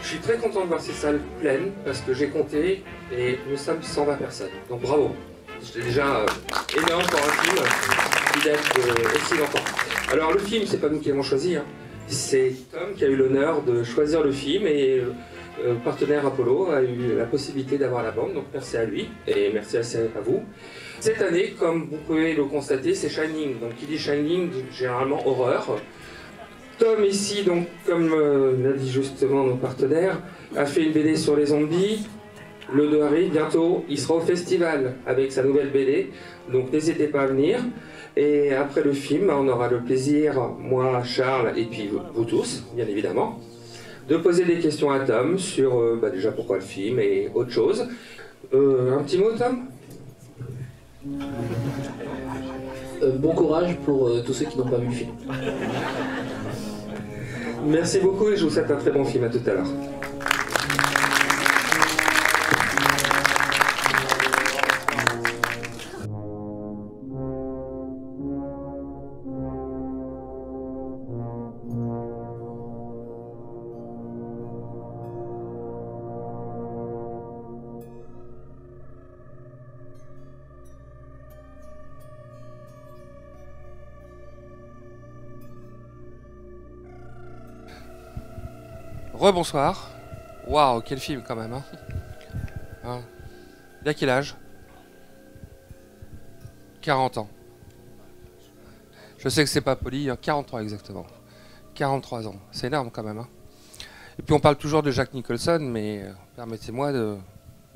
Je suis très content de voir ces salles pleines parce que j'ai compté et nous sommes 120 personnes. Donc bravo. C'est déjà énorme pour un film qui date aussi longtemps. Alors le film, c'est pas nous qui l'avons choisi, hein. C'est Tom qui a eu l'honneur de choisir le film et partenaire Apollo a eu la possibilité d'avoir la bande. Donc merci à lui et merci à vous. Cette année, comme vous pouvez le constater, c'est Shining. Donc qui dit Shining, généralement horreur. Tom ici, donc comme l'a dit justement nos partenaires, a fait une BD sur les zombies. Le 2 arrive bientôt, il sera au festival avec sa nouvelle BD, donc n'hésitez pas à venir. Et après le film, on aura le plaisir, moi, Charles et puis vous tous, bien évidemment, de poser des questions à Tom sur déjà pourquoi le film et autre chose. Un petit mot, Tom ? Bon courage pour tous ceux qui n'ont pas vu le film. Merci beaucoup et je vous souhaite un très bon film. À tout à l'heure. Rebonsoir. Waouh, quel film quand même, hein. Il a quel âge? 40 ans. Je sais que c'est pas poli, hein, 43 exactement. 43 ans, c'est énorme quand même, hein. Et puis on parle toujours de Jack Nicholson, mais permettez-moi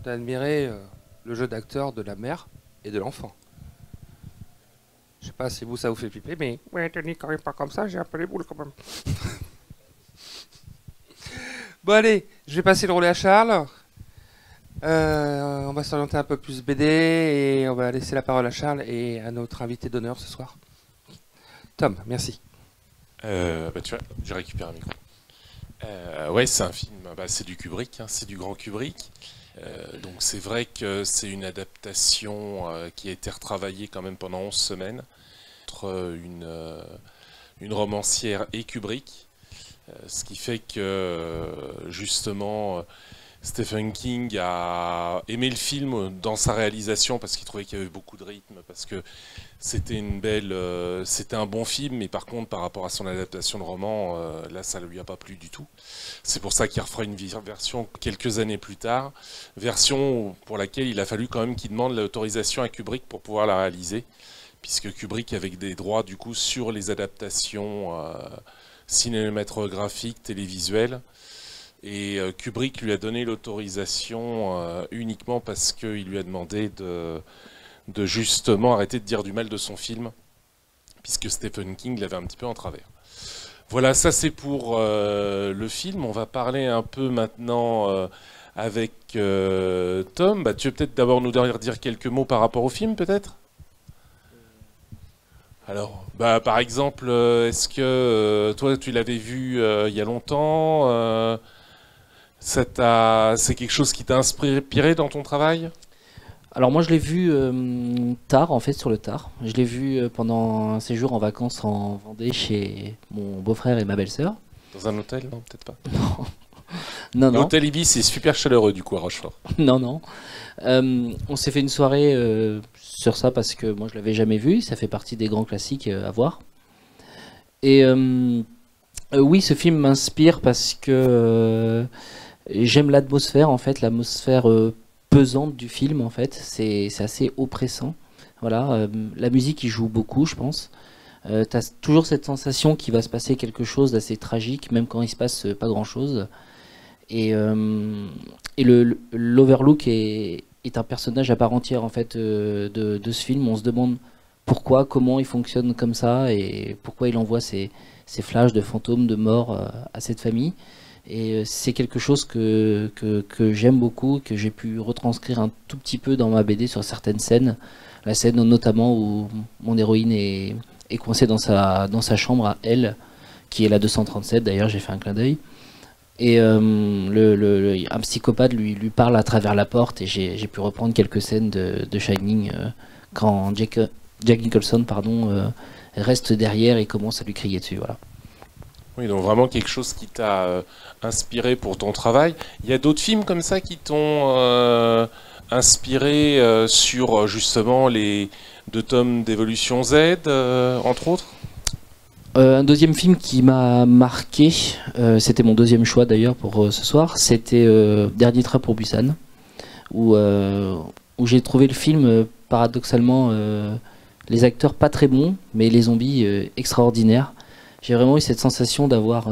d'admirer le jeu d'acteur de la mère et de l'enfant. Je sais pas si vous ça vous fait piper, mais ouais, Tony quand même pas comme ça, j'ai un peu les boules quand même. Bon allez, je vais passer le relais à Charles. On va s'orienter un peu plus BD et on va laisser la parole à Charles et à notre invité d'honneur ce soir. Tom, merci. Tu vois, j'ai récupéré un micro. Ouais, c'est un film, c'est du Kubrick, hein, c'est du grand Kubrick. Donc c'est vrai que c'est une adaptation qui a été retravaillée quand même pendant 11 semaines entre une romancière et Kubrick. Ce qui fait que justement Stephen King a aimé le film dans sa réalisation parce qu'il trouvait qu'il y avait beaucoup de rythme, parce que c'était c'était un bon film, mais par contre par rapport à son adaptation de roman, là ça ne lui a pas plu du tout. C'est pour ça qu'il refera une version quelques années plus tard, version pour laquelle il a fallu quand même qu'il demande l'autorisation à Kubrick pour pouvoir la réaliser, puisque Kubrick avait des droits du coup sur les adaptations cinématographique, télévisuel, et Kubrick lui a donné l'autorisation uniquement parce qu'il lui a demandé de justement arrêter de dire du mal de son film, puisque Stephen King l'avait un petit peu en travers. Voilà, ça c'est pour le film. On va parler un peu maintenant avec Tom. Tu veux peut-être d'abord nous dire quelques mots par rapport au film, peut-être ? Alors, par exemple, est-ce que toi tu l'avais vu il y a longtemps, c'est quelque chose qui t'a inspiré dans ton travail? Alors moi je l'ai vu tard, en fait, sur le tard. Je l'ai vu pendant un séjour en vacances en Vendée chez mon beau-frère et ma belle-sœur. Dans un hôtel? Non, peut-être pas. Non. L'hôtel Ibis, c'est super chaleureux du coup à Rochefort. Non. On s'est fait une soirée sur ça parce que moi je l'avais jamais vu, ça fait partie des grands classiques à voir. Et oui, ce film m'inspire parce que j'aime l'atmosphère, en fait, l'atmosphère pesante du film, en fait, c'est assez oppressant. Voilà, la musique y joue beaucoup, je pense. T'as toujours cette sensation qu'il va se passer quelque chose d'assez tragique, même quand il se passe pas grand-chose. Et l'Overlook est un personnage à part entière, en fait, de ce film. On se demande pourquoi, comment il fonctionne comme ça et pourquoi il envoie ces flashs de fantômes, de morts à cette famille. Et c'est quelque chose que j'aime beaucoup, que j'ai pu retranscrire un tout petit peu dans ma BD sur certaines scènes. La scène notamment où mon héroïne est coincée dans sa chambre à elle, qui est la 237 d'ailleurs, j'ai fait un clin d'œil. Et un psychopathe lui parle à travers la porte, et j'ai pu reprendre quelques scènes de Shining quand Jack Nicholson reste derrière et commence à lui crier dessus. Voilà. Oui, donc vraiment quelque chose qui t'a inspiré pour ton travail. Il y a d'autres films comme ça qui t'ont inspiré sur justement les 2 tomes d'Evolution Z, entre autres? Un deuxième film qui m'a marqué, c'était mon deuxième choix d'ailleurs pour ce soir, c'était Dernier train pour Busan, où j'ai trouvé le film paradoxalement les acteurs pas très bons, mais les zombies extraordinaires. J'ai vraiment eu cette sensation d'avoir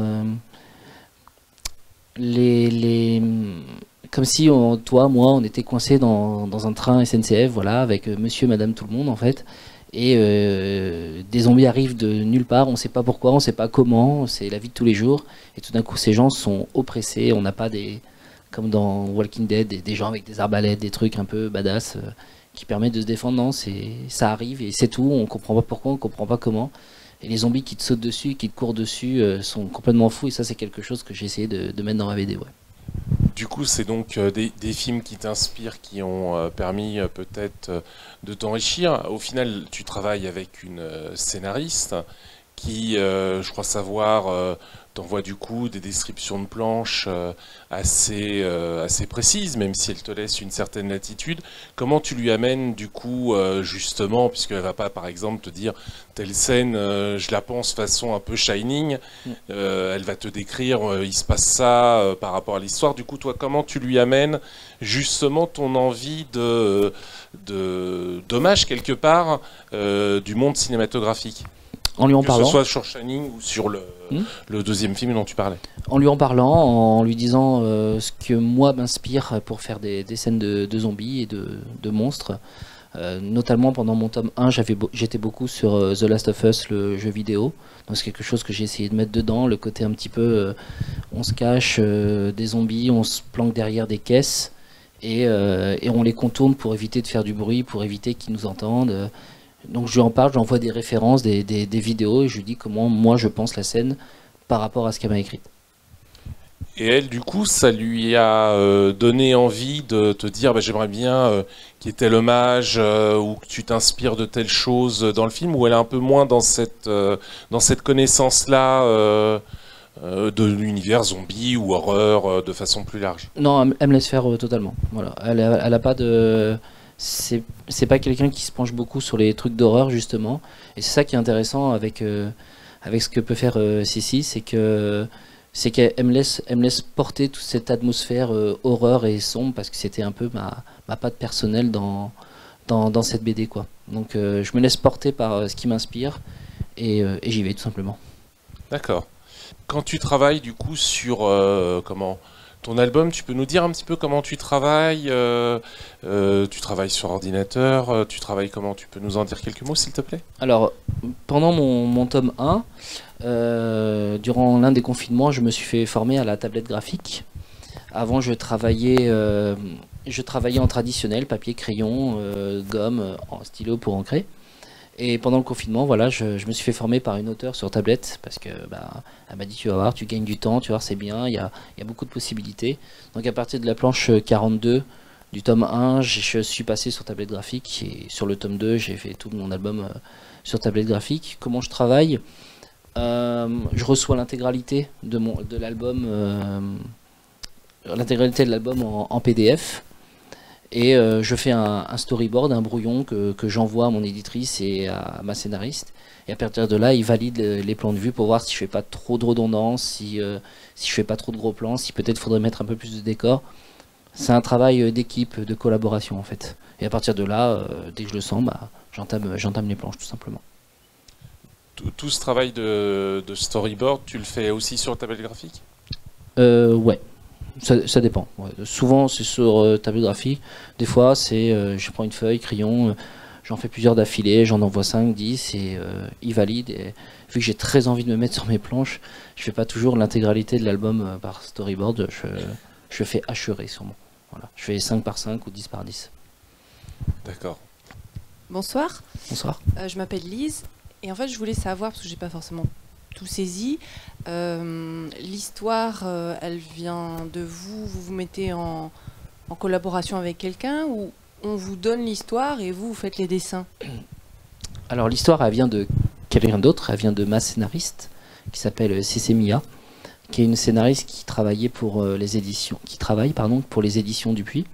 comme si toi, moi, on était coincés dans un train SNCF, voilà, avec monsieur, madame, tout le monde en fait. Et des zombies arrivent de nulle part, on ne sait pas pourquoi, on ne sait pas comment, c'est la vie de tous les jours. Et tout d'un coup, ces gens sont oppressés, on n'a pas comme dans Walking Dead, des gens avec des arbalètes, des trucs un peu badass qui permettent de se défendre. Non, ça arrive et c'est tout, on ne comprend pas pourquoi, on ne comprend pas comment. Et les zombies qui te sautent dessus, qui te courent dessus, sont complètement fous. Et ça, c'est quelque chose que j'ai essayé de mettre dans ma BD. Ouais. Du coup, c'est donc des films qui t'inspirent, qui ont permis peut-être de t'enrichir. Au final, tu travailles avec une scénariste qui, je crois savoir, t'envoie du coup des descriptions de planches assez précises, même si elle te laisse une certaine latitude. Comment tu lui amènes du coup, justement, puisqu'elle va pas par exemple te dire telle scène, je la pense façon un peu Shining, elle va te décrire, il se passe ça par rapport à l'histoire. Du coup, toi, comment tu lui amènes justement ton envie d'hommage quelque part du monde cinématographique? En lui en parlant. Que ce soit sur Shining ou sur le deuxième film dont tu parlais. En lui en parlant, en lui disant ce que moi m'inspire pour faire des scènes de zombies et de monstres. Notamment pendant mon tome 1, j'étais beaucoup sur The Last of Us, le jeu vidéo. Donc c'est quelque chose que j'ai essayé de mettre dedans, le côté un petit peu on se cache des zombies, on se planque derrière des caisses et on les contourne pour éviter de faire du bruit, pour éviter qu'ils nous entendent. Donc je lui en parle, j'envoie des références, des vidéos et je lui dis comment moi je pense la scène par rapport à ce qu'elle m'a écrit. Et elle, du coup, ça lui a donné envie de te dire bah, j'aimerais bien qu'il y ait tel hommage ou que tu t'inspires de telle chose dans le film, ou elle est un peu moins dans cette connaissance-là de l'univers zombie ou horreur de façon plus large? Non, elle me laisse faire totalement. Voilà. Elle a pas de... C'est pas quelqu'un qui se penche beaucoup sur les trucs d'horreur justement, et c'est ça qui est intéressant avec ce que peut faire Sissi, c'est qu'elle me laisse porter toute cette atmosphère horreur et sombre, parce que c'était un peu ma patte personnelle dans cette BD quoi. Donc je me laisse porter par ce qui m'inspire et j'y vais tout simplement. D'accord. Quand tu travailles du coup sur ton album, tu peux nous dire un petit peu comment tu travailles? Tu travailles sur ordinateur, tu travailles comment? Tu peux nous en dire quelques mots s'il te plaît? Alors, pendant mon tome 1, durant l'un des confinements, je me suis fait former à la tablette graphique. Avant, je travaillais en traditionnel, papier, crayon, gomme, stylo pour ancrer. Et pendant le confinement, voilà, je me suis fait former par une auteure sur tablette, parce que elle m'a dit tu vas voir, tu gagnes du temps, tu vas voir c'est bien, il y a beaucoup de possibilités. Donc à partir de la planche 42 du tome 1, je suis passé sur tablette graphique, et sur le tome 2, j'ai fait tout mon album sur tablette graphique. Comment je travaille? Je reçois l'intégralité de l'album en PDF. Et je fais un storyboard, un brouillon que j'envoie à mon éditrice et à ma scénariste. Et à partir de là, ils valident les plans de vue pour voir si je fais pas trop de redondance, si je fais pas trop de gros plans, si peut-être faudrait mettre un peu plus de décor. C'est un travail d'équipe, de collaboration en fait. Et à partir de là, dès que je le sens, j'entame les planches tout simplement. Tout ce travail de storyboard, tu le fais aussi sur tablette graphique? Ouais. Ça dépend. Ouais. Souvent c'est sur tablette graphique. Des fois c'est je prends une feuille, crayon, j'en fais plusieurs d'affilée, j'en envoie 5, 10 et ils valident. Et vu que j'ai très envie de me mettre sur mes planches, je fais pas toujours l'intégralité de l'album par storyboard. Je fais hachurer sûrement. Voilà. Je fais 5 par 5 ou 10 par 10. D'accord. Bonsoir. Bonsoir. Je m'appelle Lise et en fait je voulais savoir, parce que j'ai pas forcément tout saisi, l'histoire elle vient de vous vous mettez en collaboration avec quelqu'un, ou on vous donne l'histoire et vous faites les dessins? Alors l'histoire elle vient de quelqu'un d'autre, elle vient de ma scénariste qui s'appelle Cécé Mia, qui est une scénariste qui travaillait pour les éditions, pour les éditions Dupuis,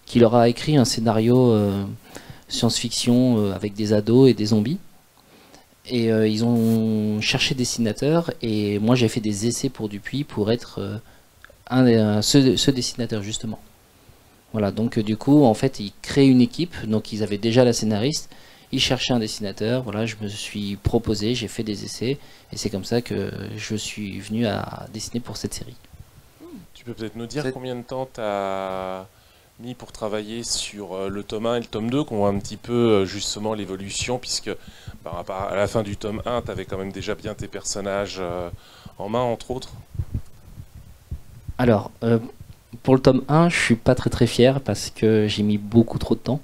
qui leur a écrit un scénario science-fiction avec des ados et des zombies. Et ils ont cherché dessinateur, et moi j'ai fait des essais pour Dupuis pour être ce dessinateur justement. Voilà, donc du coup en fait ils créent une équipe, donc ils avaient déjà la scénariste, ils cherchaient un dessinateur, voilà, je me suis proposé, j'ai fait des essais, et c'est comme ça que je suis venu à dessiner pour cette série. Tu peux peut-être nous dire combien de temps tu as mis pour travailler sur le tome 1 et le tome 2, qu'on voit un petit peu justement l'évolution, puisque à la fin du tome 1, tu avais quand même déjà bien tes personnages en main, entre autres. Alors, pour le tome 1, je suis pas très fier, parce que j'ai mis beaucoup trop de temps.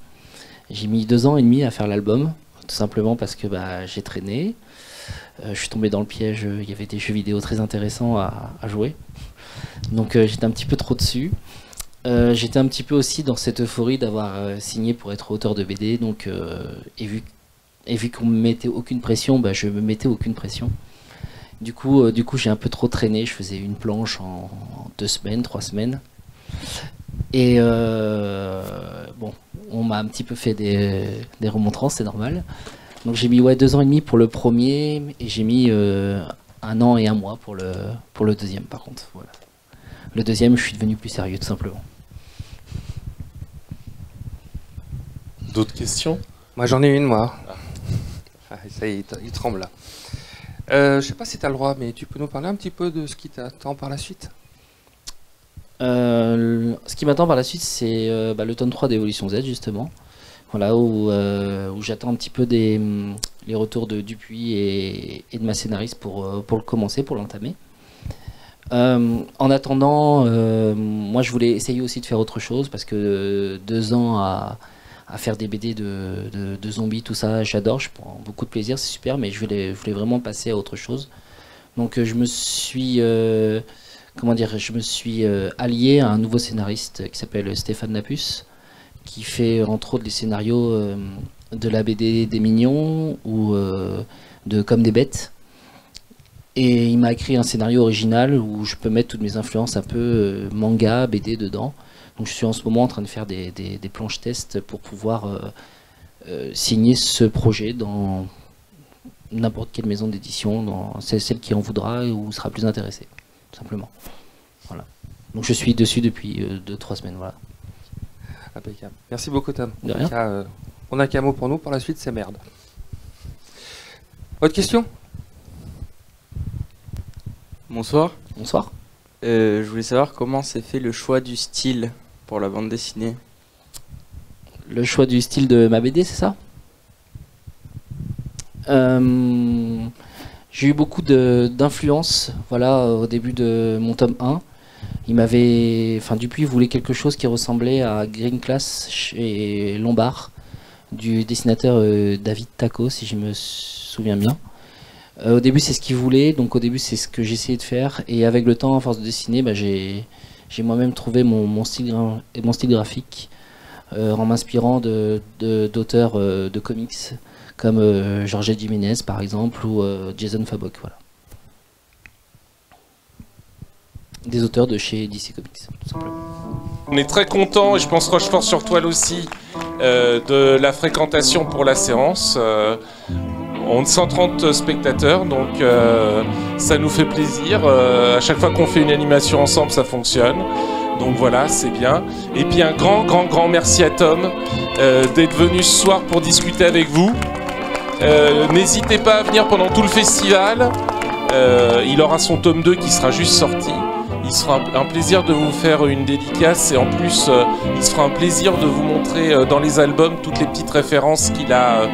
J'ai mis 2 ans et demi à faire l'album, tout simplement parce que j'ai traîné. Je suis tombé dans le piège, il y avait des jeux vidéo très intéressants à jouer. Donc j'étais un petit peu trop dessus. J'étais un petit peu aussi dans cette euphorie d'avoir signé pour être auteur de BD, donc, et vu qu'on me mettait aucune pression, je me mettais aucune pression. Du coup j'ai un peu trop traîné, je faisais une planche en 2 semaines, 3 semaines. Et bon, on m'a un petit peu fait des remontrances, c'est normal. Donc j'ai mis 2 ans et demi pour le premier, et j'ai mis 1 an et 1 mois pour le deuxième par contre. Voilà. Le deuxième, je suis devenu plus sérieux tout simplement. D'autres questions? Moi j'en ai une, moi. Ah, ça y est, il tremble là. Je sais pas si tu as le droit, mais tu peux nous parler un petit peu de ce qui t'attend par la suite? Ce qui m'attend par la suite, c'est le tome 3 d'Evolution Z, justement. Voilà, où j'attends un petit peu les retours de Dupuis et de ma scénariste pour le commencer, pour l'entamer. En attendant, moi je voulais essayer aussi de faire autre chose, parce que 2 ans à faire des BD de zombies, tout ça, j'adore, je prends beaucoup de plaisir, c'est super, mais je voulais vraiment passer à autre chose. Donc je me suis allié à un nouveau scénariste qui s'appelle Stéphane Lapus, qui fait entre autres des scénarios de la BD des Mignons ou de Comme des Bêtes. Et il m'a écrit un scénario original où je peux mettre toutes mes influences un peu manga, BD dedans. Donc je suis en ce moment en train de faire des planches tests pour pouvoir signer ce projet dans n'importe quelle maison d'édition, c'est celle qui en voudra ou sera plus intéressée, tout simplement. Voilà. Donc je suis dessus depuis 2-3 semaines. Voilà. Impeccable. Merci beaucoup, Tom. De rien. On n'a qu'un mot pour nous, par la suite c'est merde. Autre question? Bonsoir. Bonsoir. Je voulais savoir comment s'est fait le choix du style pour la bande dessinée. Le choix du style de ma BD, c'est ça? J'ai eu beaucoup d'influence, voilà, au début de mon tome 1. Dupuis voulait quelque chose qui ressemblait à Green Class chez Lombard, du dessinateur David Taco, si je me souviens bien. Au début c'est ce qu'il voulait, donc au début c'est ce que j'essayais de faire, et avec le temps, à force de dessiner, j'ai moi-même trouvé mon style graphique en m'inspirant d'auteurs de comics comme Jorge Jiménez par exemple, ou Jason Fabok, voilà. Des auteurs de chez DC Comics, tout simplement. On est très content, et je pense Rochefort sur Toile aussi, de la fréquentation pour la séance. On a 130 spectateurs, donc ça nous fait plaisir. À chaque fois qu'on fait une animation ensemble, ça fonctionne. Donc voilà, c'est bien. Et puis un grand merci à Tom d'être venu ce soir pour discuter avec vous. N'hésitez pas à venir pendant tout le festival. Il aura son tome 2 qui sera juste sorti. Il sera un plaisir de vous faire une dédicace, et en plus il sera un plaisir de vous montrer dans les albums toutes les petites références qu'il a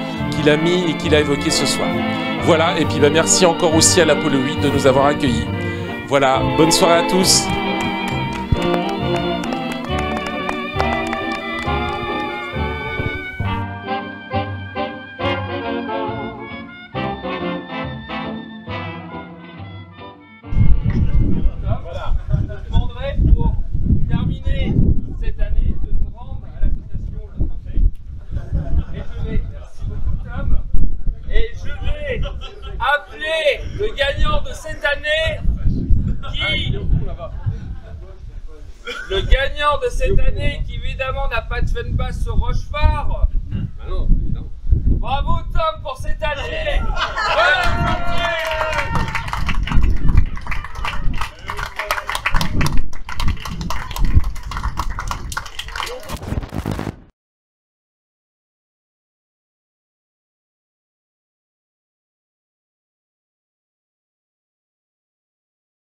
mis et qu'il a évoquées ce soir. Voilà, et puis merci encore aussi à l'Apollo 8 de nous avoir accueillis. Voilà, bonne soirée à tous. Le gagnant gagnant de cette année le gagnant de cette année qui évidemment n'a pas de Fenbass sur Rochefort. Bravo Tom pour cette année.